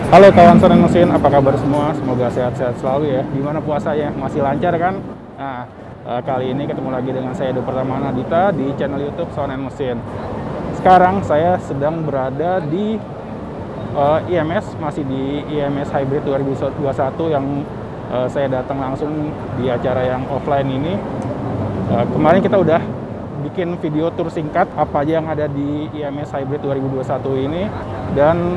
Halo kawan Sonen Mesin, apa kabar semua? Semoga sehat-sehat selalu ya. Gimana puasanya? Masih lancar kan? Nah, kali ini ketemu lagi dengan saya Edo Pertamana Dita di channel YouTube Sonen Mesin. Sekarang saya sedang berada di IMS, masih di IMS Hybrid 2021 yang saya datang langsung di acara yang offline ini. Kemarin kita udah bikin video tour singkat apa aja yang ada di IMS Hybrid 2021 ini, dan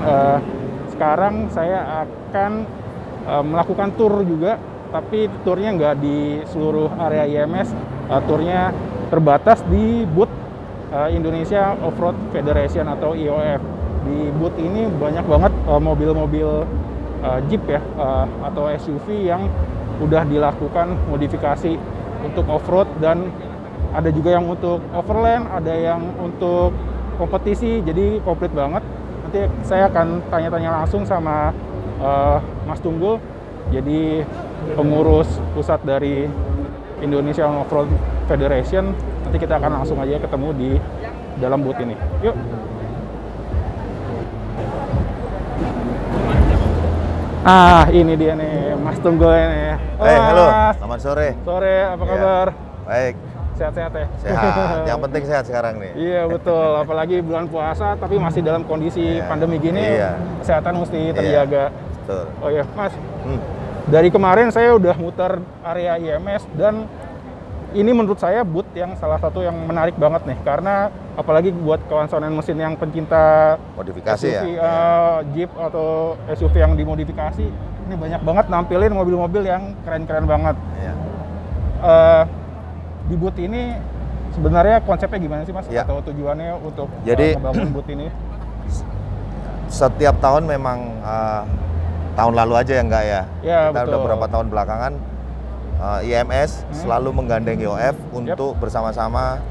sekarang saya akan melakukan tour juga, tapi turnya nggak di seluruh area IMS, turnya terbatas di booth Indonesia Off-Road Federation atau IOF. Di booth ini banyak banget mobil-mobil Jeep ya, atau SUV yang udah dilakukan modifikasi untuk off-road, dan ada juga yang untuk overland, ada yang untuk kompetisi, jadi komplit banget. Nanti saya akan tanya-tanya langsung sama Mas Tunggul, jadi pengurus pusat dari Indonesia Off-Road Federation. Nanti kita akan langsung aja ketemu di dalam booth ini. Yuk. Ah, ini dia nih, Mas Tunggul ini. Halo, selamat sore. Sore, apa kabar? Baik. Sehat-sehat ya? Sehat, yang penting sehat sekarang nih. Iya betul, apalagi bulan puasa tapi masih dalam kondisi pandemi gini, kesehatan mesti terjaga. Betul. Oh iya, Mas. Dari kemarin saya udah muter area IMS, dan ini menurut saya booth yang salah satu yang menarik banget nih, karena apalagi buat kawan Sonen Mesin yang pencinta modifikasi SUV, ya. Jeep atau SUV yang dimodifikasi, ini banyak banget nampilin mobil-mobil yang keren-keren banget. Iya. Di booth ini sebenarnya konsepnya gimana sih Mas? Ya. Atau tujuannya untuk membangun booth ini? Setiap tahun memang tahun lalu aja ya enggak ya? Ya, kita betul. udah beberapa tahun belakangan IMS selalu menggandeng IOF untuk bersama-sama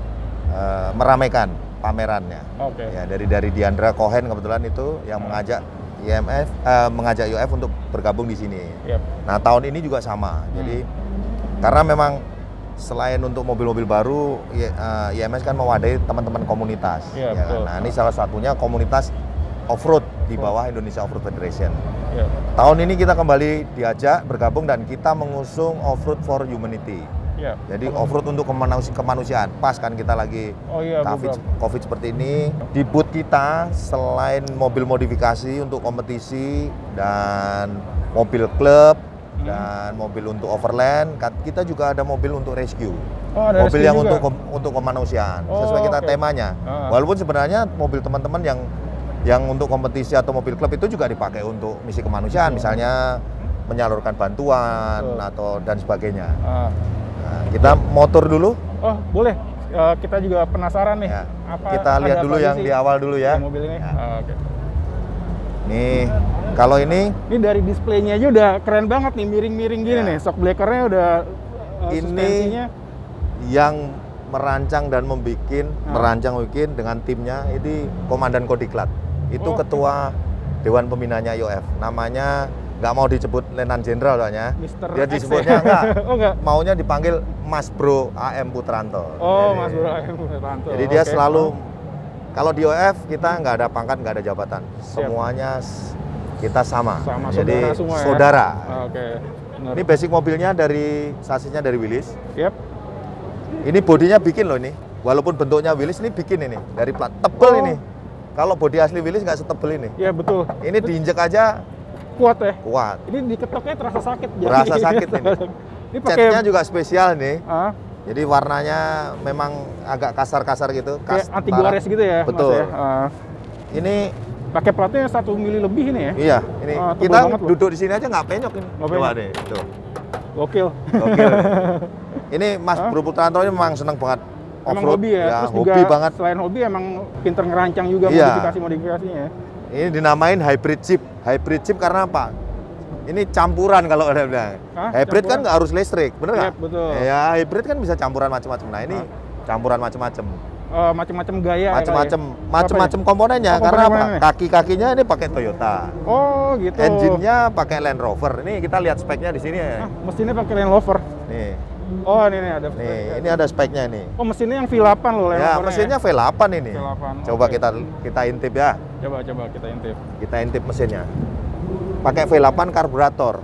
meramaikan pamerannya. Oke. Ya, dari Diandra Cohen kebetulan itu yang mengajak IMF mengajak IOF untuk bergabung di sini. Yep. Nah, tahun ini juga sama. Jadi karena memang selain untuk mobil-mobil baru, IMS kan mewadahi teman-teman komunitas. Ya, ya betul. kan? Nah, ini salah satunya komunitas off-road di bawah Indonesia Off-Road Federation. Ya. Tahun ini kita kembali diajak bergabung dan kita mengusung Off-Road for Humanity. Ya. Jadi off-road untuk kemanusiaan. Pas kan kita lagi COVID seperti ini. Di booth kita selain mobil modifikasi untuk kompetisi dan mobil klub, dan mobil untuk overland, kita juga ada mobil untuk rescue. Ada mobil rescue yang juga? untuk kemanusiaan. Sesuai kita temanya. Walaupun sebenarnya mobil teman-teman yang untuk kompetisi atau mobil klub itu juga dipakai untuk misi kemanusiaan, misalnya menyalurkan bantuan atau dan sebagainya. Nah, kita motor dulu. Oh, boleh. Kita juga penasaran nih. Ya. Apa Kita lihat dulu yang di awal dulu ya. Mobil ini. Ya. Oke. Nih, kalau ini dari displaynya aja udah keren banget nih, miring-miring gini nih. Shock breakernya udah suspensinya. Yang merancang dan merancang dengan timnya ini Komandan Kodiklat. Itu ketua Dewan Pembinanya IOF. Namanya nggak mau disebut Letnan Jenderal soalnya. Dia disebutnya enggak. Maunya dipanggil Mas Bro AM Putranto. Oh, Mas Bro AM Putranto. Jadi dia selalu, kalau di IOF kita nggak ada pangkat, nggak ada jabatan. Semuanya kita sama. Jadi saudara. Saudara. Oke. Ini basic mobilnya sasisnya dari Willys. Yep. Ini bodinya bikin loh ini. Walaupun bentuknya Willys, ini bikin ini dari plat tebel ini. Kalau bodi asli Willys nggak setebel ini. Iya betul. Ini diinjek aja kuat ya. Kuat. Ini diketoknya terasa sakit. Berasa sakit ini. Ini pakai catnya juga spesial nih. Jadi warnanya memang agak kasar-kasar gitu. Kayak anti gores gitu ya. Betul. Mas, ya? Ini pakai platnya 1 mili lebih ini ya? Iya. Ini kita duduk di sini aja nggak penyok ini. Coba deh. Tuh. Gokil. Ini Mas Bro Putranto ini memang seneng banget emang off-road. hobi ya? Terus hobi juga banget. Selain hobi emang pinter ngerancang juga modifikasinya. Ini dinamain hybrid Jeep. Hybrid Jeep karena apa? Ini campuran kalau ada bilang. Hybrid kan nggak harus listrik, bener nggak? Betul. Ya hybrid kan bisa campuran macam-macam. Nah ini campuran macam-macam. Macam-macam gaya. Macam-macam komponennya. Karena apa? Kaki-kakinya ini pakai Toyota. Oh gitu. Engine-nya pakai Land Rover. Ini kita lihat speknya di sini ya. Mesinnya pakai Land Rover. Nih. Oh ini ada. Ini ada speknya nih. Oh mesinnya yang V8 loh. Ya mesinnya V8 ini. V8. Coba kita intip ya. Coba kita intip. Kita intip mesinnya. pakai V8 karburator.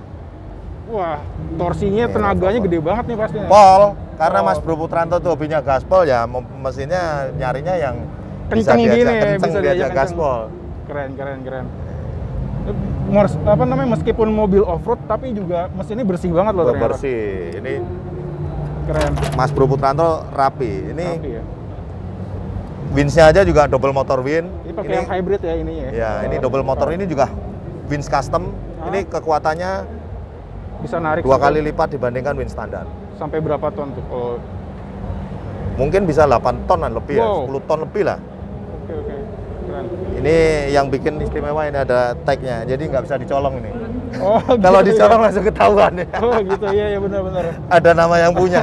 Wah, torsinya tenaganya gede banget nih pastinya. Pol, karena Mas Bro Putranto tuh hobinya gaspol ya, mesinnya nyarinya yang Kenceng bisa gini, kenceng bisa diajak kenceng. gaspol. Keren. Apa namanya, meskipun mobil off-road tapi juga mesinnya bersih banget loh ternyata. Bersih. Ini Keren. Mas Bro Putranto rapi. Ini Rapi ya. winch-nya aja juga double motor win. Ini pakai yang hybrid ya ini ya. Ya, ini double motor ini juga winch custom. Ini kekuatannya Bisa narik 2 kali lipat dibandingkan winch standar. sampai berapa ton tuh? Oh, Mungkin bisa 8 tonan lebih ya, Wow. 10 ton lebih lah. oke. Keren. Ini yang bikin istimewa, ini ada tag-nya, jadi nggak bisa dicolong ini. Oh, Kalau gitu dicolong ya. langsung ketahuan ya. Oh, gitu ya benar. Ada nama yang punya.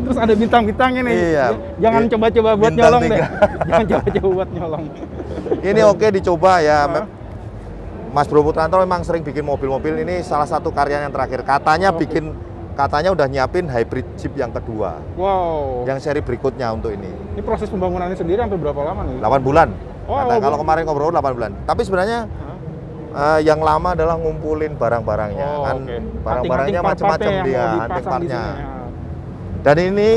Terus ada bintang-bintangnya nih. Iya. Jangan coba-coba buat Bintang nyolong deh. 3. Jangan coba-coba buat nyolong. Ini oke dicoba ya. Hah? Mas Bro Putranto memang sering bikin mobil-mobil, ini salah satu karya yang terakhir. Katanya udah nyiapin hybrid Jeep yang kedua. Wow. Yang seri berikutnya untuk ini. Ini proses pembangunannya sendiri sampai berapa lama nih? 8 bulan. Oh, Kalau kemarin ngobrol 8 bulan. Tapi sebenarnya yang lama adalah ngumpulin barang-barangnya. Oh, Kan oke. barang-barangnya macam-macam dia, hunting hunting partnya. ya. Dan ini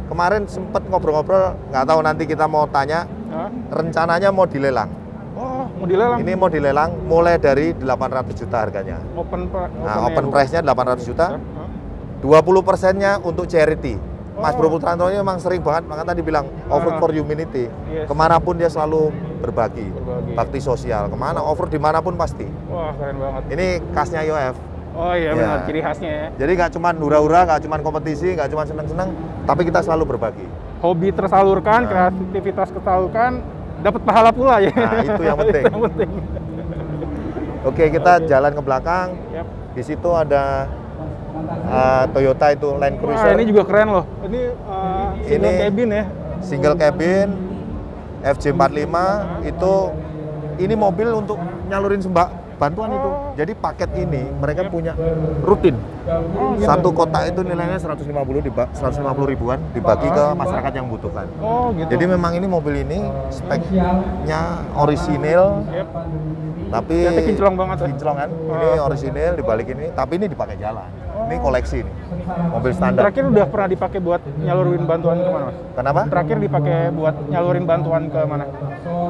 kemarin sempet ngobrol-ngobrol, nggak tahu nanti kita mau tanya, Hah? rencananya mau dilelang. Oh, mau dilelang? Ini mau dilelang mulai dari 800 juta harganya. Open price-nya 800 juta. 20%-nya untuk charity. Mas Bro Putranto ini memang sering banget, makanya tadi bilang off-road for humanity. Yes. Kemanapun dia selalu berbagi, Berbagi. bakti sosial. Kemana off-road dimanapun pasti. Wah, keren banget. Ini khasnya IOF. Oh iya Ya. benar, ciri khasnya ya. Jadi nggak cuma hura-hura, nggak cuma kompetisi, nggak cuma seneng-seneng, tapi kita selalu berbagi. Hobi tersalurkan, kreativitas tersalurkan, dapat pahala pula ya. Nah, itu yang penting. Itu yang penting. Oke, kita jalan ke belakang. Yap. Di situ ada Toyota itu Land Wah, Cruiser. ini juga keren loh. Ini single Ini- cabin ya. Single cabin FJ45 itu, ini mobil untuk nyalurin bantuan itu. Jadi paket ini mereka punya rutin. Oh, gitu. Satu kotak itu nilainya 150 ribuan dibagi ke masyarakat yang membutuhkan. Oh, gitu. Jadi memang ini mobil ini speknya orisinil, Yap. tapi Ternyata kinclong banget ya. kinclong kan. Ini orisinil dibalik ini, tapi ini dipakai jalan. Ini koleksi nih, mobil standar. Terakhir udah pernah dipakai buat nyalurin bantuan ke mana, Mas? Kenapa? Terakhir dipakai buat nyalurin bantuan ke mana?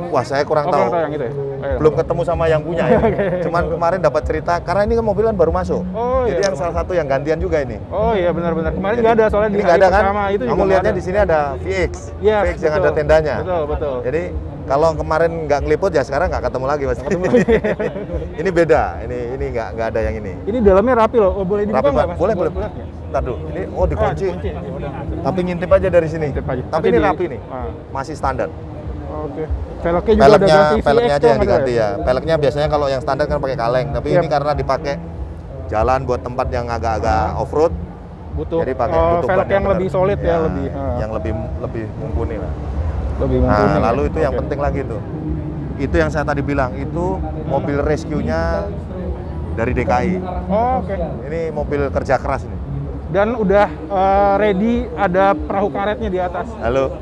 Wah, saya kurang Oh, tahu. kurang tahu yang itu ya? Oh, iya. Belum ketemu sama yang punya ya. Cuman kemarin dapat cerita, karena ini kan mobil kan baru masuk. Oh, Jadi iya. yang salah satu yang gantian juga ini. Oh iya benar-benar. Kemarin Jadi, nggak ada soalnya ini di nggak hari ada kan? pertama itu Kamu juga lihatnya nggak di ada. sini ada VX. Iya, VX yang betul. ada tendanya. Betul. Jadi kalau kemarin nggak ngeliput ya sekarang nggak ketemu lagi mas. Ini beda. Ini nggak ada yang ini. Ini dalamnya rapi loh. Oh, boleh dibuka Rapi nggak, Pak. Mas? Boleh. Bulat ya? Ntar dulu. Ini dikunci. Dikunci. Ya udah. Tapi ngintip aja dari sini. Ngintip aja. Tapi Nanti ini di- rapi nih. Ah. Masih standar. Oke. Velgnya juga ada ganti Peleknya VX aja yang tuh, ada diganti ya. Peleknya biasanya kalau yang standar kan pakai kaleng, tapi Yap. ini karena dipakai jalan buat tempat yang agak-agak off road, Butuh jadi pakai butuh velg ban yang benar. lebih solid ya, lebih. Yang lebih mumpuni lah. lebih Nah, mumpuni. lalu itu yang Oke. penting lagi tuh. Itu yang saya tadi bilang, itu mobil rescue-nya dari DKI. Oh, oke. Ini mobil kerja keras ini. Dan udah ready, ada perahu karetnya di atas. Halo.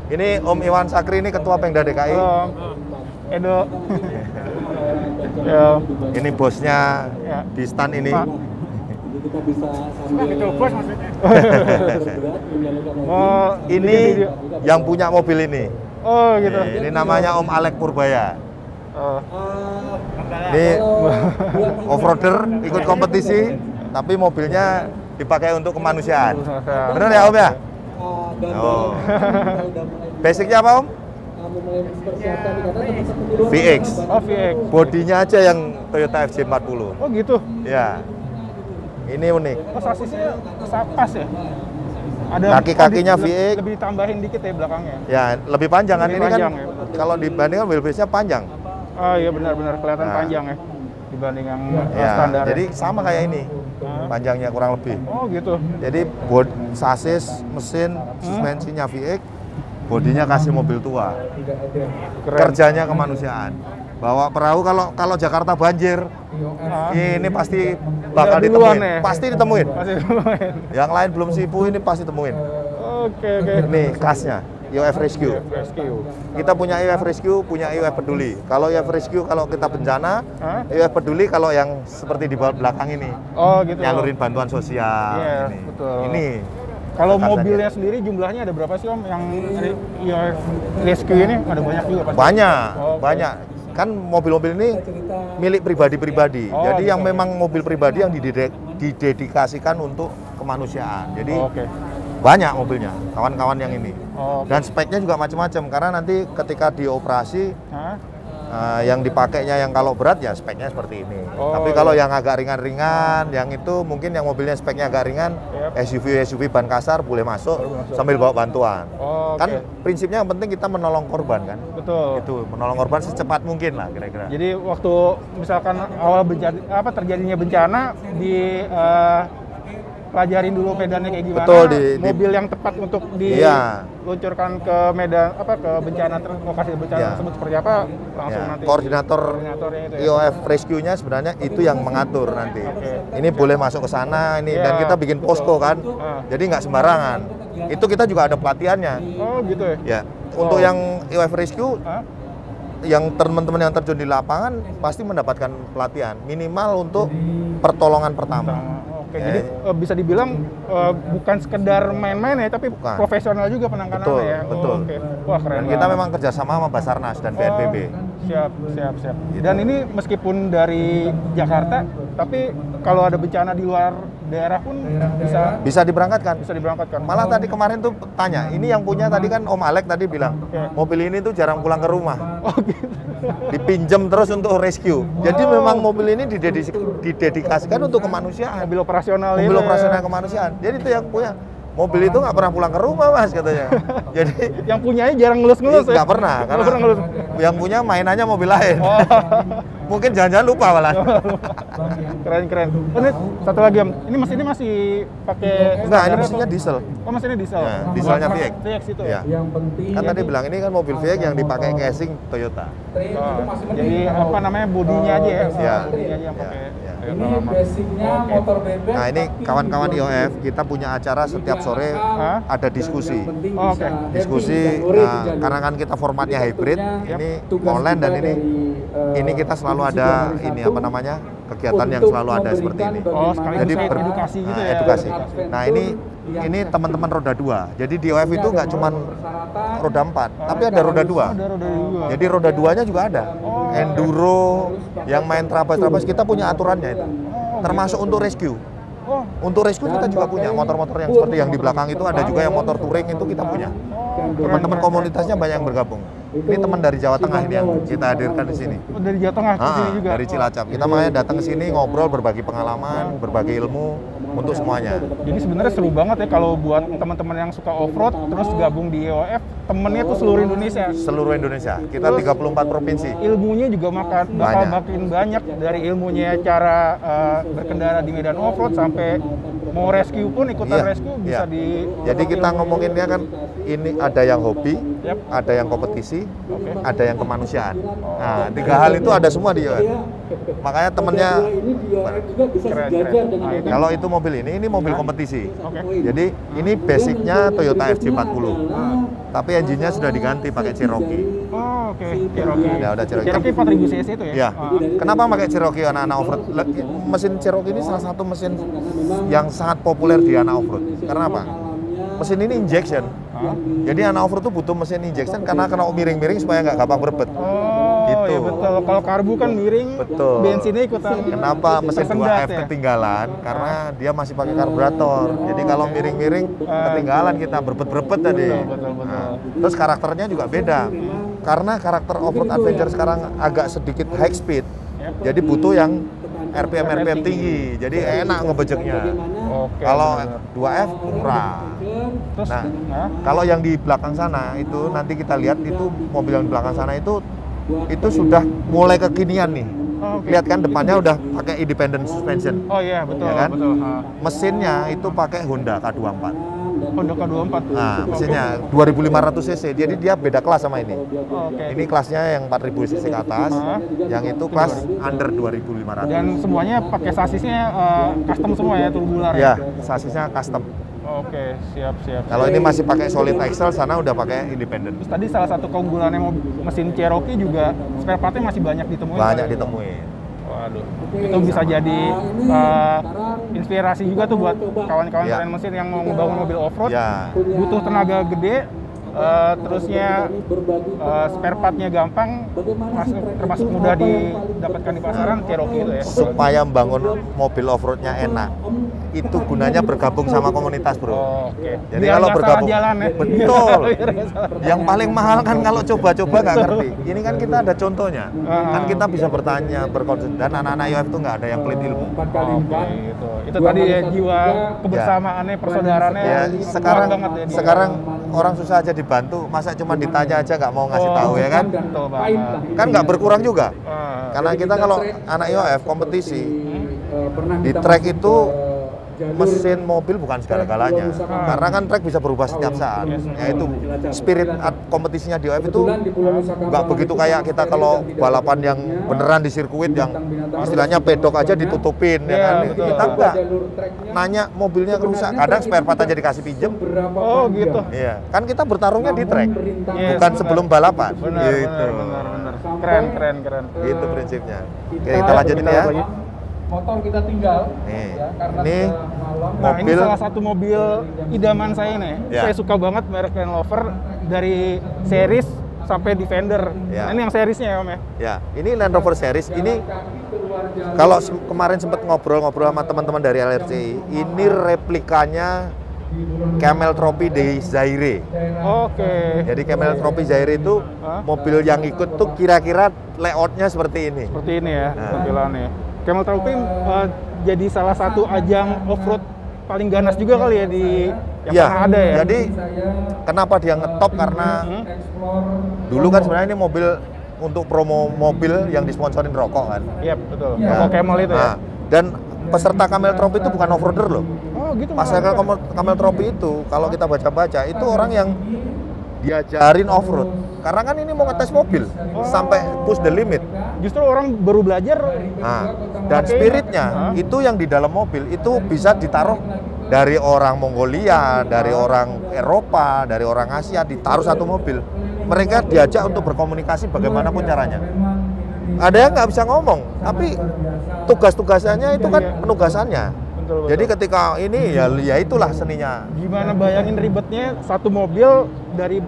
Ini Om Iwan Sakri, ini ketua Pemda DKI. Halo, Edo. Ya. Ini bosnya Ya. di stand ini. Pak. kita bisa sambil Gitu, bos maksudnya. berat menjalankan Oh, Ini bikin video. yang punya mobil ini. Oh, gitu. Ini namanya Om Alek Purbaya. Oh. Ini off-roader, ikut kompetisi, tapi mobilnya dipakai untuk kemanusiaan. Bener ya Om ya? dan Oh. kita udah mulai Basicnya apa Om? memulai persiapan nih, karena teman-teman di rumah VX. Oh, VX. Bodinya aja yang Toyota FJ40. Oh, gitu. Ya. Ini unik. Oh, sasisnya pas ya? Ada Kaki-kakinya lebih- VX. Lebih tambahin dikit ya belakangnya. Ya, lebih panjang kan Lebih ini kan. panjang, ya. Kalau dibandingkan wheelbase-nya panjang. Oh iya benar-benar kelihatan Nah. panjang ya dibanding yang Ya, standar. jadi sama kayak ini. Hah? Panjangnya kurang lebih. Oh gitu. Jadi sasis, mesin, suspensinya VX, bodinya kasih mobil tua. Keren. Kerjanya kemanusiaan. Bawa perahu kalau Jakarta banjir, Ah. ini pasti bakal Udah duluan ditemuin. ya? Pasti ditemuin. Masih lumayan. Yang lain belum sipu ini pasti temuin. Oke. Ini khasnya. UF Rescue. Rescue. Kita punya UF Rescue, punya UF Peduli. Kalau UF Rescue kalau kita bencana, UF Peduli kalau yang seperti di belakang ini. Oh gitu. Nyalurin bantuan sosial. Iya, ini. betul. Ini. Kalau Rekan mobilnya saja. sendiri jumlahnya ada berapa sih Om yang UF Rescue ini? Ada banyak juga pasti. Banyak, Oh, oke. banyak. Kan mobil-mobil ini milik pribadi-pribadi. Oh, Jadi yang gitu. memang mobil pribadi yang didedikasikan untuk kemanusiaan. Jadi Oh, oke. banyak mobilnya, kawan-kawan yang ini. Oh, oke. Dan speknya juga macam-macam karena nanti ketika dioperasi Hah? yang dipakainya yang kalau berat ya speknya seperti ini. Oh, Tapi kalau iya. yang agak ringan-ringan, yang itu mungkin yang mobilnya speknya agak ringan, Yep. SUV ban kasar boleh masuk Boleh masuk. sambil bawa bantuan. Oh, oke. Kan prinsipnya yang penting kita menolong korban kan. Betul. Itu menolong korban secepat mungkin lah kira-kira. Jadi waktu misalkan awal terjadinya bencana di pelajarin dulu medannya kayak gimana, Betul, mobil yang tepat untuk Iya. diluncurkan ke medan ke bencana lokasi bencana Iya. tersebut seperti apa langsung Ya, nanti koordinatornya itu ya. IOF Rescue-nya sebenarnya itu yang mengatur nanti. Oke. Ini boleh masuk ke sana ini dan Iya. kita bikin posko kan. Ah. Jadi nggak sembarangan. Itu kita juga ada pelatihannya. Oh gitu ya. Ya. Untuk Oh. yang IOF Rescue Hah? yang teman-teman yang terjun di lapangan pasti mendapatkan pelatihan minimal untuk pertolongan pertama. Oke, Ya, jadi bisa dibilang bukan sekedar main-main ya, tapi Bukan. profesional juga penanganannya Betul, ya. betul. Oke. Wah keren. Dan kita banget. memang kerjasama sama Basarnas dan BNPB. Siap. Gitu. Dan ini meskipun dari Jakarta, tapi kalau ada bencana di luar daerah pun Bisa diberangkatkan. bisa diberangkatkan. Malah tadi kemarin tuh tanya, ini yang punya tadi kan Om Alek tadi bilang, Oke. mobil ini tuh jarang pulang ke rumah. Oh gitu. Dipinjam terus untuk rescue. Jadi memang mobil ini didedikasikan untuk kemanusiaan. Mobil operasional Mobil itu ya. operasional kemanusiaan. Jadi itu yang punya. Mobil itu nggak pernah pulang ke rumah mas katanya. Jadi Yang punyanya jarang ngelus-ngelus ya. nggak pernah karena Nggak pernah ngelus. yang punya mainannya mobil lain. Oh. Mungkin jangan-jangan lupa malah. Keren. Oh, ini satu lagi Om. Ini mesinnya masih pakai Enggak, ini standar mesinnya atau- diesel. Oh, mesinnya diesel. Ya, dieselnya Bukan VX. VX itu Ya. ya. Yang penting Kan tadi bilang ini kan mobil VX yang dipakai casing Toyota. Oh, jadi apa namanya bodinya aja ya? Ya. Bodinya aja yang Ya, pakai. ya. ini basicnya motor bebek. Nah ini kawan-kawan IOF kita punya acara setiap sore Hah? ada diskusi. Oh, oke. Diskusi karena kan kita formatnya hybrid, ini online dan ini kita selalu ada ini apa namanya kegiatan yang selalu ada seperti ini. Oh, sekaligus Jadi edukasi gitu ya. edukasi. Nah ini teman-teman roda 2. Jadi di IOF itu nggak cuma roda 4, tapi ada roda 2. Ada roda dua. Jadi roda 2-nya juga ada. Enduro, yang main trabas-trabas kita punya aturannya itu. Termasuk untuk rescue. Oh, Untuk rescue kita juga punya motor-motor yang seperti yang di belakang itu ada juga yang motor touring itu kita punya. Teman-teman komunitasnya banyak yang bergabung. Ini teman dari Jawa Tengah ini yang kita hadirkan di sini. oh, dari Jawa Tengah ke sini juga. Dari Cilacap. Kita makanya datang ke sini ngobrol, berbagi pengalaman, berbagi ilmu untuk semuanya. Jadi sebenarnya seru banget ya kalau buat teman-teman yang suka off-road terus gabung di IOF, temennya tuh seluruh Indonesia. Seluruh Indonesia. Kita 34 provinsi. Ilmunya juga bakal Banyak. makin banyak dari ilmunya cara berkendara di medan off-road sampai mau rescue pun ikutan Iya, rescue bisa iya. di. Jadi kita ngomonginnya kan ini ada yang hobi, Yap. ada yang kompetisi, Oke. ada yang kemanusiaan. Nah, 3 hal itu ada semua di IOF. Makanya temennya ini dia juga bisa Keren, sejajar keren. dengan Nah, itu. kalau itu mobil ini mobil kompetisi. Oke. Jadi ini basicnya Toyota FJ40. Tapi engine-nya sudah diganti pakai Cherokee. Oh, oke. Cherokee. Ya, udah Cherokee. Cherokee 4000 cc itu ya? Ya. Ah. Kenapa pakai Cherokee anak-anak off-road? Mesin Cherokee ini salah satu mesin yang sangat populer di anak off-road. Karena apa? Mesin ini injection. Ah. Jadi anak off-road tuh butuh mesin injection karena kena miring-miring supaya nggak gampang berebet. Oh, Gitu. ya betul. Kalau karbu kan miring, Betul. bensinnya ikutan. Kenapa mesin tersendat 2F ya? ketinggalan? Karena dia masih pakai karburator. Jadi kalau miring-miring ketinggalan kita berebet-berebet tadi. Betul. Nah, terus karakternya juga beda. Karena karakter off-road adventure sekarang agak sedikit high speed. Yap. Jadi butuh yang RPM tinggi. Jadi enak ngebejeknya. Oke. Kalau benar. 2F murah. Terus, Nah, nah, kalau yang di belakang sana itu nanti kita lihat itu mobil yang di belakang sana itu sudah mulai kekinian nih. oh, oke. Lihat kan depannya udah pakai independent suspension. Oh iya, betul, Ya kan? betul. Ah. Mesinnya itu pakai Honda K24. Honda K24. Nah, mesinnya 2500 cc. Jadi dia beda kelas sama ini. Oh, oke. Ini kelasnya yang 4000 cc ke atas, yang itu kelas under 2500. Dan semuanya pakai sasisnya custom semua ya, tubular Ya, sasisnya custom. Oke, siap. Kalau ini masih pakai solid axle, sana udah pakai independen. Terus tadi salah satu keunggulannya mesin Cherokee juga spare partnya masih banyak ditemuin. Banyak ditemuin. Waduh, itu bisa jadi inspirasi juga tuh buat kawan-kawan Ya. keren mesin yang mau ngebangun mobil off-road. Ya. Butuh tenaga gede, terusnya spare partnya gampang, termasuk mudah didapatkan di pasaran, Cherokee itu ya. Supaya membangun mobil off-roadnya enak, itu gunanya bergabung sama komunitas, bro. Oke. Jadi Biar kalau nggak bergabung, salah jalan ya. betul. Biar nggak salah. Yang paling mahal kan kalau coba-coba nggak ngerti. Ini kan kita ada contohnya. Kan kita bisa bertanya, berkonsultasi. Dan anak-anak IOF itu nggak ada yang pelit ilmu. 4x4 gitu. Itu tadi ya, jiwa kebersamaannya, persaudaraannya Ya, kuat sekarang banget ya. sekarang orang susah aja dibantu, masa cuma ditanya aja nggak mau ngasih tahu ya kan? Betul banget. Kan nggak berkurang juga. Ah, Karena kita kalau anak IOF kompetisi di track itu mesin mobil bukan segala-galanya. Karena kan track bisa berubah setiap saat. Yaitu spirit kompetisinya di IOF itu nggak begitu kayak kita kalau balapan yang beneran di sirkuit yang istilahnya pedok aja ditutupin ya kan. betul. Kita nggak nanya mobilnya rusak. Kadang spare part aja dikasih pinjem. Oh gitu. Iya, kan kita bertarungnya di track, Yes, bukan benar. sebelum balapan. Benar, Gitu. benar. Keren. Itu prinsipnya. Oke, kita lanjutin ya. Motor kita tinggal. Nih, Ya, karena ini sudah malam. Nah, ini mobil. salah satu mobil idaman saya nih. Ya. Saya suka banget merek Land Rover dari series sampai Defender. Ya. Nah, ini yang seriesnya ya, Om ya. Ya, ini Land Rover Series. Ini kalau kemarin sempat ngobrol-ngobrol sama teman-teman dari LRCI, ini replikanya Camel Trophy de Zaire. Oke. Jadi Camel Trophy Zaire itu Hah? mobil yang ikut tuh kira-kira layoutnya seperti ini. Seperti ini ya Nah. tampilannya. Camel Trophy jadi salah satu ajang off-road paling ganas juga kali ya di yang Ya, pernah ada ya. jadi kenapa dia ngetop karena dulu kan sebenarnya ini mobil untuk promo mobil yang disponsorin rokok kan. Iya, betul. Ya. Rokok Camel itu ya. Nah, dan peserta Camel Trophy itu bukan off-roader loh. Oh, gitu. Pasarkan Camel Trophy itu kalau kita baca-baca itu orang yang diajarin off-road. Karena kan ini mau ngetes mobil sampai push the limit. Justru orang baru belajar. Nah, dan Oke. spiritnya Hah? itu yang di dalam mobil itu bisa ditaruh dari orang Mongolia, dari orang Eropa, dari orang Asia, ditaruh satu mobil. Mereka diajak untuk berkomunikasi bagaimanapun caranya. Ada yang nggak bisa ngomong, tapi tugas-tugasannya itu kan penugasannya. Betul. Jadi ketika ini ya itulah seninya. Gimana bayangin ribetnya satu mobil dari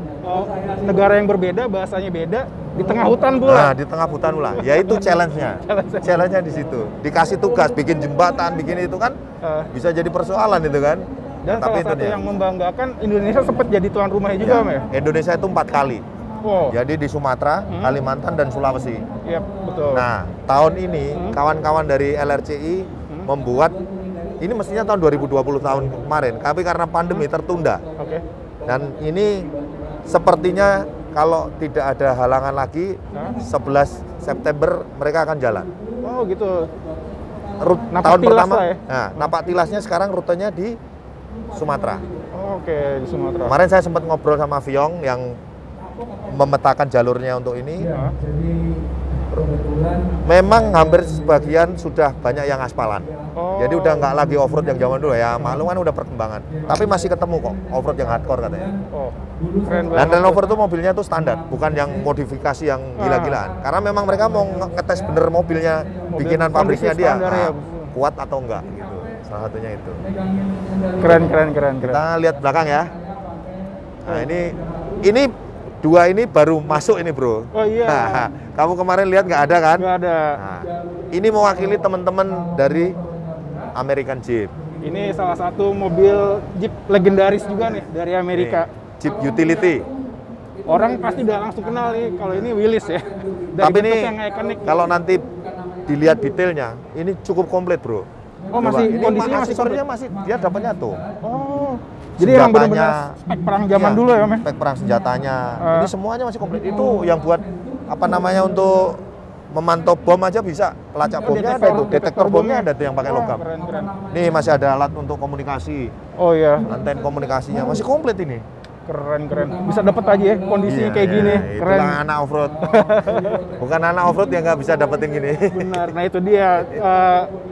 negara yang berbeda, bahasanya beda, di tengah hutan Nah, pula. di tengah hutan pula. Ya itu challenge-nya. Challenge-nya di situ. Dikasih tugas bikin jembatan, bikin itu kan bisa jadi persoalan itu kan. Dan Tapi salah itu satu dia. yang membanggakan, Indonesia sempat jadi tuan rumahnya juga, Om ya? Indonesia itu 4 kali. Wow. Jadi di Sumatera, Kalimantan, dan Sulawesi. Iya, betul. Nah, tahun ini kawan-kawan dari LRCI membuat, ini mestinya tahun 2020 tahun kemarin, tapi karena pandemi tertunda. Oke. Dan ini sepertinya kalau tidak ada halangan lagi, 11 September mereka akan jalan. Oh, gitu. Napak Tahun tilas pertama, lah ya? nah, napak tilasnya sekarang rutenya di Sumatera. Oke, di Sumatera. Kemarin saya sempat ngobrol sama Viong yang memetakan jalurnya untuk ini. Hah? Memang hampir sebagian sudah banyak yang aspalan. Oh. Jadi udah nggak lagi off-road yang zaman dulu ya, maklum kan udah perkembangan. Tapi masih ketemu kok off-road yang hardcore katanya. Oh, keren Dan banget. Land Rover itu mobilnya tuh standar, bukan yang modifikasi yang gila-gilaan. Karena memang mereka mau ngetes bener mobilnya, Mobil bikinan kondisi pabriknya dia, standar ya. kuat atau enggak gitu. Salah satunya itu. Keren. Kita lihat belakang ya. Nah, ini dua ini baru masuk ini, Bro. Oh iya. Nah, kamu kemarin lihat nggak ada kan? Nggak ada. Nah, ini mewakili teman-teman dari American Jeep. Ini salah satu mobil Jeep legendaris juga nih dari Amerika. Nih, Jeep Utility. Orang pasti udah langsung kenal nih kalau ini Willys ya. Dari Tapi ini bentuk yang ikonik. kalau nanti dilihat detailnya, ini cukup komplit, Bro. Oh, masih Coba, ini kondisinya masih aksesorisnya masih dia dapatnya tuh. Oh. Jadi yang benar-benar spek perang zaman Iya, dulu ya, Om ya? spek perang senjatanya. Ini semuanya masih komplit. Itu yang buat apa namanya untuk memantau bom aja bisa. Pelacak bomnya ada itu. Detektor bomnya ada tuh yang pakai logam. Keren. Nih masih ada alat untuk komunikasi. Oh iya. Anten komunikasinya masih komplit ini. Keren. Bisa dapat aja ya kondisinya kayak gini. Keren. Itulah anak off-road. Bukan anak off-road yang nggak bisa dapetin gini. Benar. Nah itu dia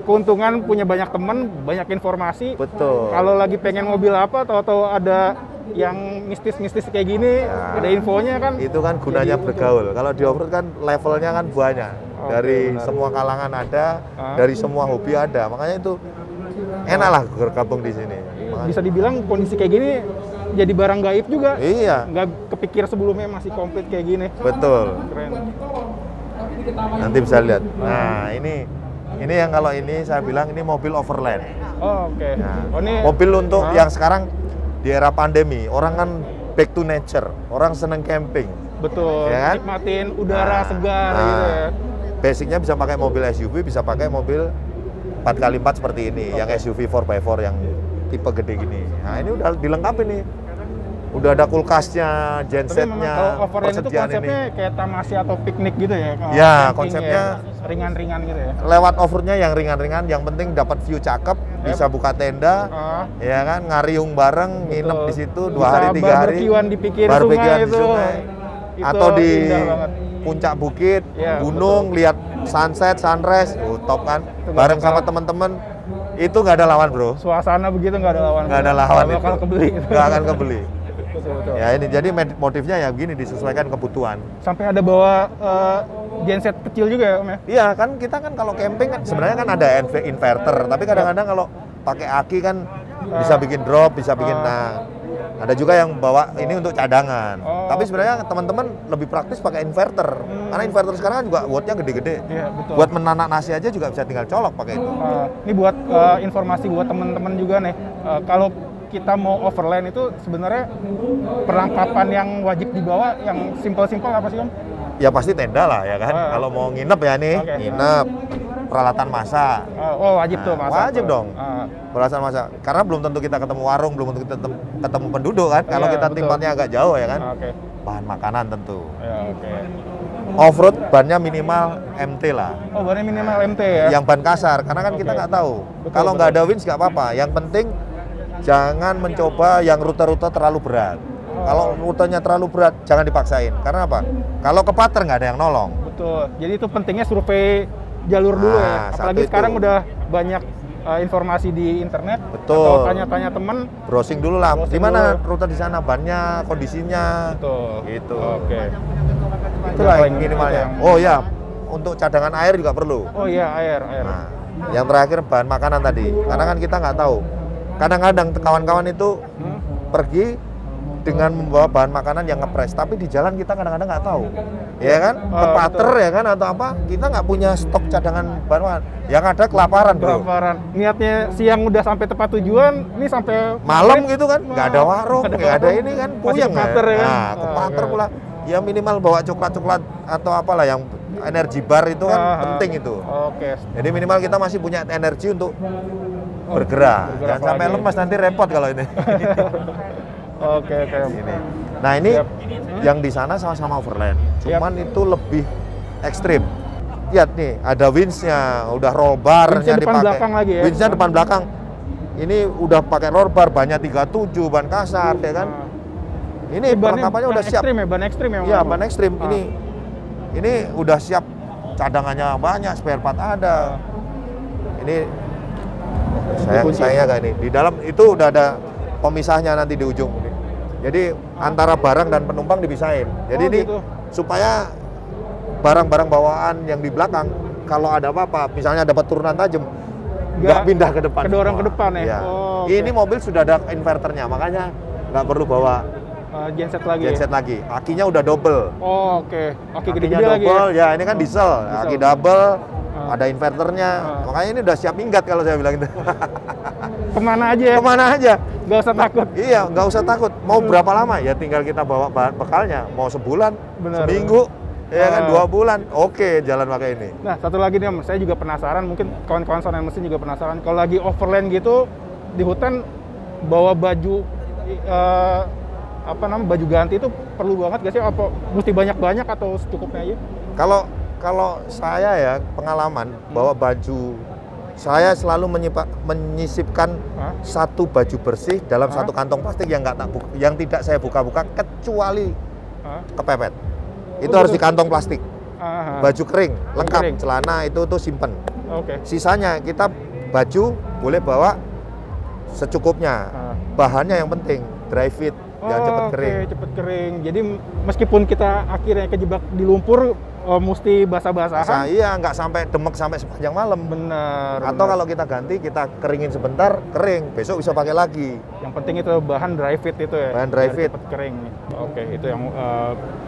keuntungan punya banyak teman, banyak informasi. Betul. Kalau lagi pengen mobil apa, tahu-tahu ada yang mistis-mistis kayak gini, ada infonya kan. Itu kan gunanya bergaul. Kalau di off-road kan levelnya kan banyak. Oke, Dari benar. semua kalangan ada, dari semua hobi ada. Makanya itu enak lah bergabung di sini. Bisa dibilang kondisi kayak gini jadi barang gaib juga. Iya, Nggak kepikir sebelumnya masih komplit kayak gini. betul. Keren. Nanti bisa lihat. Nah, ini yang kalau ini saya bilang ini mobil overland. Oh, oke. Nah, Oh, ini mobil untuk yang sekarang di era pandemi, orang kan back to nature, orang seneng camping. betul, Ya kan? nikmatin udara segar Nah, gitu ya. Basicnya bisa pakai mobil SUV, bisa pakai mobil 4x4 seperti ini, yang SUV 4x4 yang tipe gede gini. Nah, ini udah dilengkapi nih. Udah ada kulkasnya, Tapi memang gensetnya, kalau overland itu persediaan konsepnya ini. kayak tamasi atau piknik gitu ya? Kalau Ya, camping konsepnya ya, ringan-ringan gitu ya? Lewat offernya yang ringan-ringan, yang penting dapat view cakep, bisa buka tenda, ya kan, ngariung bareng, nginep Betul. di situ 2 Bisa hari 3 hari, barbekyuan di pinggir barbekyuan sungai di itu. sungai, Itu atau di indah banget. puncak bukit, Ya, gunung, lihat sunset, sunrise, top kan, Itu bareng nggak sama bakal- teman-teman, itu nggak ada lawan bro, Suasana begitu nggak ada lawan. nggak ada lawan Nggak bakal itu, kebeli. nggak akan kebeli. Betul. Ya ini jadi motifnya ya gini, disesuaikan kebutuhan. Sampai ada bawa genset kecil juga ya Om ya? Iya kan, kita kan kalau camping kan sebenarnya kan ada inverter, tapi kadang-kadang kalau pakai aki kan bisa bikin drop, bisa bikin ada juga yang bawa ini untuk cadangan. Tapi sebenarnya teman-teman lebih praktis pakai inverter, karena inverter sekarang kan juga wattnya gede-gede. Iya, betul. Buat menanak nasi aja juga bisa tinggal colok pakai itu. Ini buat informasi buat teman-teman juga nih. Kalau kita mau overland itu sebenarnya perlengkapan yang wajib dibawa yang simpel-simpel apa sih Om? Ya pasti tenda lah ya kan. Kalau mau nginep ya nih, Oke. nginep, peralatan masak. Oh wajib tuh masak. Wajib tuh. dong. Peralatan masak. Karena belum tentu kita ketemu warung, belum tentu kita ketemu penduduk kan. Kalau Iya, kita betul. tempatnya agak jauh ya kan. Oke. Bahan makanan tentu. Ya, oke. Off-road bannya minimal MT lah. Oh bannya minimal MT ya? Yang ban kasar, karena kan kita Oke. nggak tahu. Betul, Kalau nggak betul. ada winch nggak apa-apa. Yang penting jangan mencoba yang rute-rute terlalu berat. Kalau rutenya terlalu berat, jangan dipaksain. Karena apa? Kalau ke pater nggak ada yang nolong. Betul. Jadi itu pentingnya survei jalur dulu ya. Nah, Apalagi satu sekarang itu. udah banyak informasi di internet. Betul. Atau tanya-tanya temen. Browsing dulu lah. Browsing Gimana dulu. rute di sana, bannya, kondisinya. Betul. Gitu. Oke. Itulah Yang yang minimalnya. yang- Oh ya, untuk cadangan air juga perlu. Oh iya air. Nah, yang terakhir bahan makanan tadi. Karena kan kita nggak tahu. Kadang-kadang kawan-kawan itu pergi dengan membawa bahan makanan yang ngepres, tapi di jalan kita kadang-kadang nggak tahu, ya kan? Ke pater ya kan atau apa? Kita nggak punya stok cadangan bahan makanan. Yang ada kelaparan bro. Kelaparan. Niatnya siang udah sampai tempat tujuan, ini sampai Malam gitu kan, nggak ada warung, nggak ada ini kan, Masih puyeng ke pater ya kan? Nah, ke pater oke. pula. Ya minimal bawa coklat-coklat atau apalah yang energi bar itu kan penting itu. Oke. Jadi minimal kita masih punya energi untuk bergerak. Jangan sampai lagi. lemas nanti repot kalau ini. Oke. Ini. Nah ini yang di sana sama-sama overland, cuman itu lebih ekstrim. Lihat nih, ada winch-nya, udah roll bar-nya Winch-nya depan dipakai. belakang lagi ya? Winch-nya depan belakang. Ini udah pakai roll bar, bannya 37, ban kasar, ya kan? Ini perlengkapannya udah siap. Ekstrim ya, ban ekstrim ya. Iya, ban ekstrim. Ini udah siap, cadangannya banyak, spare part ada. Ini sayangnya kayak ini. Di dalam itu udah ada pemisahnya nanti di ujung. Jadi antara barang dan penumpang dipisahin. Jadi ini gitu. supaya barang-barang bawaan yang di belakang kalau ada apa-apa, misalnya dapat turunan tajam, nggak pindah ke depan. Kedorong semua. ke depan ya? Iya. Oh, oke. Ini mobil sudah ada inverternya, makanya nggak perlu bawa genset lagi. genset lagi. Akinya udah double. Oh, oke. Oke, Akinya gede-gede lagi. double, Ya. ya ini kan diesel. Aki double, ada inverternya. Makanya ini udah siap minggat kalau saya bilang itu. Kemana aja ya? Kemana aja? Gak usah takut. Iya, nggak usah takut. Mau berapa lama? Ya tinggal kita bawa bahan bekalnya. Mau sebulan, Bener. seminggu, ya kan 2 bulan. Oke, jalan pakai ini. Nah, satu lagi nih Om, saya juga penasaran, mungkin kawan-kawan sound and mesin juga penasaran. Kalau lagi overland gitu di hutan bawa baju baju ganti itu perlu banget gak sih? Apa mesti banyak-banyak atau secukupnya aja? Kalau saya ya pengalaman bawa baju saya selalu menyisipkan Hah? satu baju bersih dalam Hah? satu kantong plastik yang yang tidak saya buka-buka kecuali Hah? kepepet. Itu Oh, harus betul. di kantong plastik. Ah, Baju kering, lengkap, kering. celana itu tuh simpen. Oke. Sisanya kita baju boleh bawa secukupnya. Ah. Bahannya yang penting, dry fit, yang cepat kering. Oke, cepet kering. Jadi meskipun kita akhirnya kejebak di lumpur, mesti basah-basahan. Iya, nggak sampai demek sampai sepanjang malam. Benar. Atau kalau kita ganti, kita keringin sebentar, kering, besok bisa pakai lagi. yang penting itu bahan dry fit itu ya. Bahan dry biar fit. cepet kering. Oke, itu yang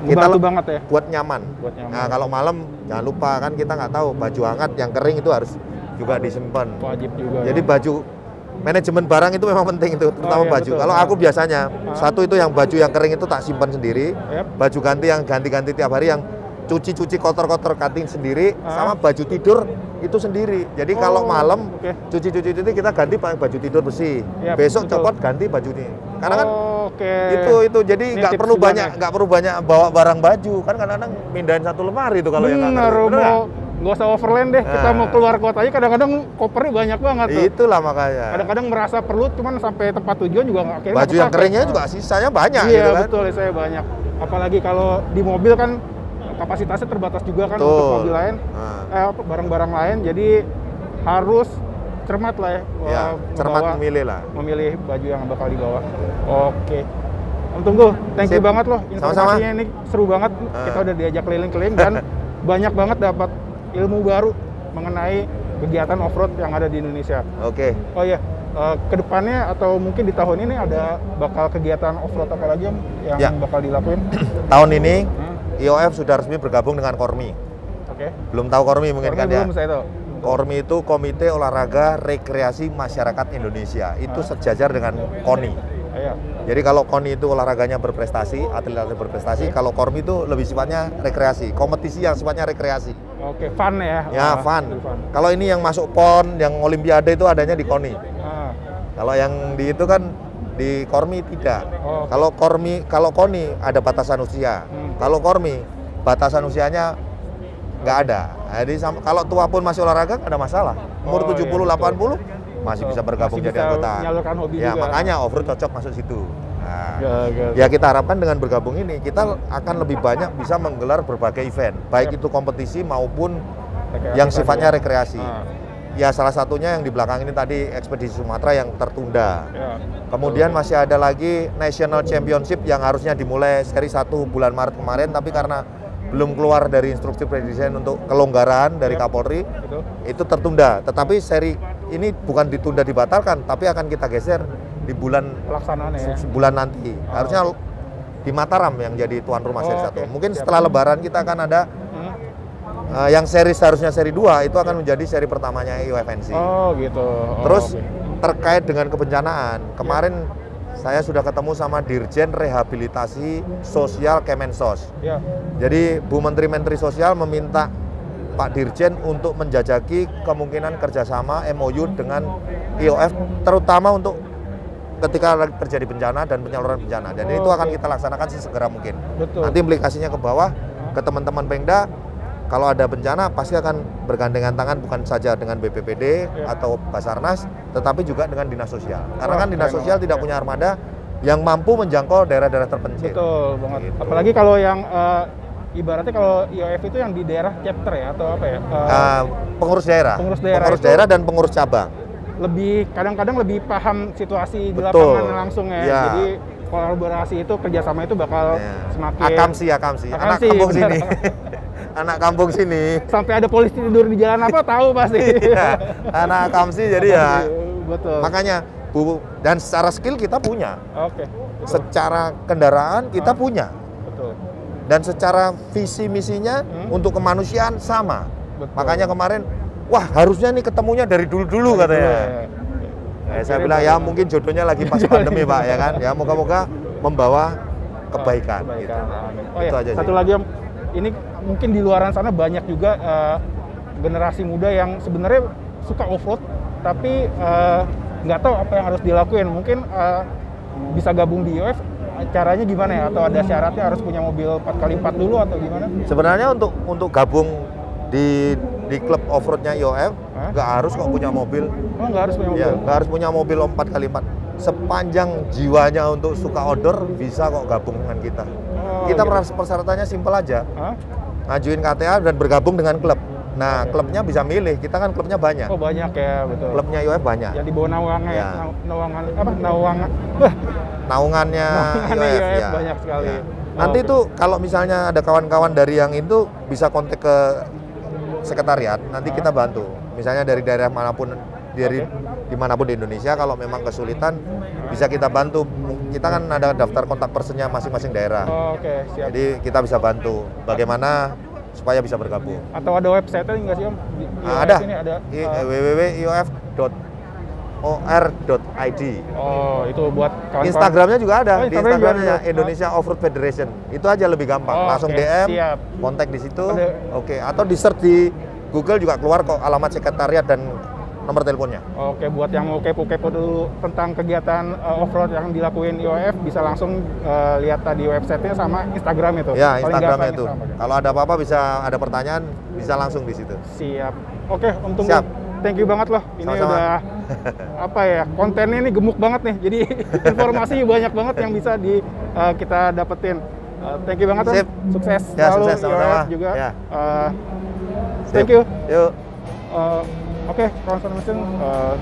Kita membantu le- banget ya. Buat nyaman. Buat nyaman. Nah, kalau malam jangan lupa kan kita nggak tahu baju hangat yang kering itu harus juga disimpan. Wajib juga. Jadi ya. baju manajemen barang itu memang penting itu, terutama iya, baju. betul. Kalau aku biasanya satu itu yang baju yang kering itu tak simpan sendiri. Yep. Baju ganti yang ganti-ganti tiap hari yang cuci-cuci kotor-kotor cutting sendiri, sama baju tidur itu sendiri. Jadi kalau malam oke. cuci-cuci itu kita ganti pakai baju tidur bersih. Yap, Besok betul. copot ganti baju ini. Karena kan Oke. itu jadi Ini nggak tips perlu juga banyak nih. bawa barang baju kan kadang-kadang mindahin satu lemari itu kalau yang nggak Bener, ngerti. Bener mau nggak usah overland deh. Kita Nah. mau keluar kota aja kadang-kadang kopernya banyak banget nggak? tuh. Itulah makanya. Kadang-kadang merasa perlu, cuman sampai tempat tujuan juga nggak akhirnya Baju nggak yang kepake. keringnya juga sisanya banyak Iya gitu kan. betul, saya banyak. Apalagi kalau di mobil kan kapasitasnya terbatas juga kan untuk Betul. mobil lain, Nah. barang-barang lain. Jadi harus cermat lah ya, Ya, cermat membawa- memilih lah. memilih baju yang bakal dibawa. Oke. Om Tunggu, thank you Sip. banget loh. Sama-sama. Informasinya ini seru banget. Kita udah diajak keliling-keliling dan banyak banget dapat ilmu baru mengenai kegiatan off-road yang ada di Indonesia. Oke. Oh iya, kedepannya atau mungkin di tahun ini ada bakal kegiatan off-road apa lagi Om, yang Ya. bakal dilakuin? Tahun ini Hmm, IOF sudah resmi bergabung dengan Kormi. Oke. Belum tahu Kormi mungkin Karena kan ya. belum saya tahu. Kormi itu Komite Olahraga Rekreasi Masyarakat Indonesia. Itu sejajar dengan KONI. Iya. Jadi kalau KONI itu olahraganya berprestasi, atlet-atlet berprestasi, kalau Kormi itu lebih sifatnya rekreasi, kompetisi yang sifatnya rekreasi. Oke, fun ya. Ya, Lebih fun. Kalau ini yang masuk PON, yang Olimpiade itu adanya di KONI. Ah, Kalau yang di itu kan di Kormi tidak. Oh. Kalau KONI ada batasan usia. Kalau Kormi batasan usianya nggak ada. Jadi kalau tua pun masih olahraga nggak ada masalah. Umur Oh, 70, iya, 80 masih bisa bergabung masih jadi bisa anggota. menyalurkan hobi Ya, juga. makanya off-road cocok masuk situ. Nah, Oke. ya kita harapkan dengan bergabung ini kita akan lebih banyak bisa menggelar berbagai event, baik itu kompetisi maupun yang sifatnya rekreasi. Ah, Ya salah satunya yang di belakang ini tadi ekspedisi Sumatera yang tertunda. ya. Kemudian masih ada lagi National Championship yang harusnya dimulai seri 1 bulan Maret kemarin, tapi karena belum keluar dari instruksi presiden untuk kelonggaran dari Ya. Kapolri, Itu. itu tertunda. Tetapi seri ini bukan ditunda dibatalkan, tapi akan kita geser di bulan Pelaksanaannya ya. sebulan nanti. Harusnya di Mataram yang jadi tuan rumah seri Oh, 1. oke. Mungkin Siap. setelah Lebaran kita akan ada Hmm. yang seri seharusnya seri 2 itu akan menjadi seri pertamanya IOFNC. Oh gitu. Oh, Terus oke. terkait dengan kebencanaan, kemarin saya sudah ketemu sama Dirjen Rehabilitasi Sosial Kemensos. Ya. Jadi Bu Menteri Sosial meminta Pak Dirjen untuk menjajaki kemungkinan kerjasama MOU dengan IOF, terutama untuk ketika terjadi bencana dan penyaluran bencana. Dan itu akan kita laksanakan sesegera mungkin. Betul. Nanti implikasinya ke bawah, ke teman-teman Pemda, kalau ada bencana pasti akan bergandengan tangan bukan saja dengan BPPD atau Basarnas, tetapi juga dengan Dinas Sosial. Karena Wah, kan Dinas keren Sosial banget. tidak punya armada yang mampu menjangkau daerah-daerah terpencil. Betul banget. Gitu. Apalagi kalau yang ibaratnya kalau IOF itu yang di daerah chapter ya atau apa ya? Pengurus daerah, Pengurus daerah itu- dan pengurus cabang. Lebih kadang-kadang lebih paham situasi di Betul. lapangan langsung ya. Ya. Jadi kolaborasi itu kerjasama itu bakal Ya. semakin Akamsi, anak Akamsi, kampung benar. sini, anak kampung sini. sampai ada polisi tidur di jalan apa tahu pasti. Ya, anak Akamsi jadi ya. Betul. Makanya Bu, dan secara skill kita punya, Oke. Betul. secara kendaraan kita punya, Betul. dan secara visi misinya untuk kemanusiaan sama. Betul. Makanya kemarin, wah harusnya nih ketemunya dari dulu-dulu katanya. Saya bilang ya mungkin jodohnya lagi pas pandemi Pak ya kan. Ya moga-moga membawa kebaikan. Gitu. Amin. Oh ya, Itu aja satu sih. lagi Om, ini mungkin di luaran sana banyak juga generasi muda yang sebenarnya suka off-road, tapi nggak tahu apa yang harus dilakuin. Mungkin bisa gabung di IOF, caranya gimana ya? Atau ada syaratnya harus punya mobil 4x4 dulu atau gimana? Sebenarnya untuk gabung di di klub off-roadnya IOF, nggak harus kok punya mobil. Oh, nggak harus punya mobil? Ya, nggak harus punya mobil 4x4. Sepanjang jiwanya untuk suka outdoor, bisa kok gabung dengan kita. Oh, Kita gitu. persyaratannya simpel aja. Hah? Ngajuin KTA dan bergabung dengan klub. Nah, klubnya bisa milih. Kita kan klubnya banyak. Oh, banyak ya, betul. Klubnya IOF banyak. Yang di bawah naungannya Ya. naungan apa? Naungan. Wah, Naungannya IOF, IOF ya. banyak sekali. Ya. Oh, Nanti oke. tuh kalau misalnya ada kawan-kawan dari yang itu bisa kontak ke sekretariat. Nanti kita bantu. Misalnya dari daerah manapun, dari dimanapun di Indonesia, kalau memang kesulitan bisa kita bantu. Kita kan ada daftar kontak personnya masing-masing daerah. Oh, oke, siap. Jadi kita bisa bantu. Bagaimana supaya bisa bergabung. Atau ada website-nya nggak sih Om? Di Ada. Sini ada. www.iof.id. Oh, itu buat kawan-kawan. Instagramnya juga ada. Oh, Di Instagram juga Instagramnya ada. Indonesia Off-Road Federation. Itu aja lebih gampang. Oh, Langsung oke, DM, siap. kontak di situ. Ada. Oke. Atau di search di Google juga keluar kok alamat sekretariat dan nomor teleponnya. Oke, buat yang mau kepo-kepo dulu tentang kegiatan off-road yang dilakuin IOF, bisa langsung lihat tadi websitenya sama Instagram itu. Ya, Paling Instagramnya gampang itu. Instagram. Kalau ada apa-apa bisa ada pertanyaan, bisa langsung di situ. Siap. Oke, Om Tunggu. Siap. Thank you banget loh. Ini Sama-sama. udah apa ya? Kontennya ini gemuk banget nih. Jadi informasi banyak banget yang bisa kita dapetin. Thank you banget Om. Sip. Sukses Ya, selalu sukses sama-sama. IOF juga. Ya. Thank Sip. you. Yuk. Oke, kawan-kawan mesin,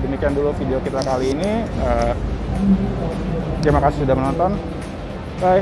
demikian dulu video kita kali ini. Terima kasih sudah menonton. Bye.